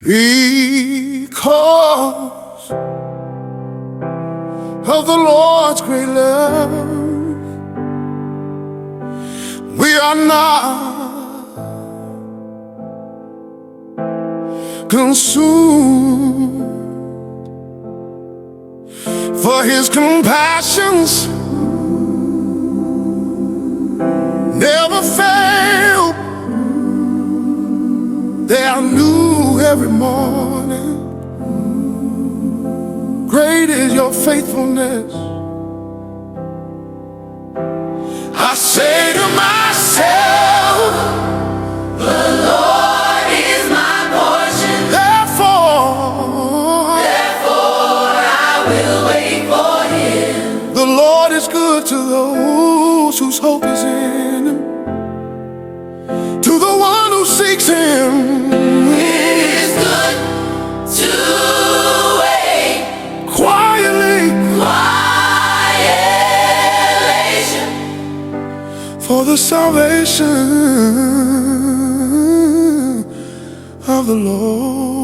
Because of the Lord's great love, we are not consumed, for His compassions never fail. They are new every morning. Great is your faithfulness. I say to myself, the Lord is my portion. Therefore I will wait for Him. The Lord is good to those whose hope is in Him, to the one who seeks Him. It is good to wait quietly for the salvation of the Lord.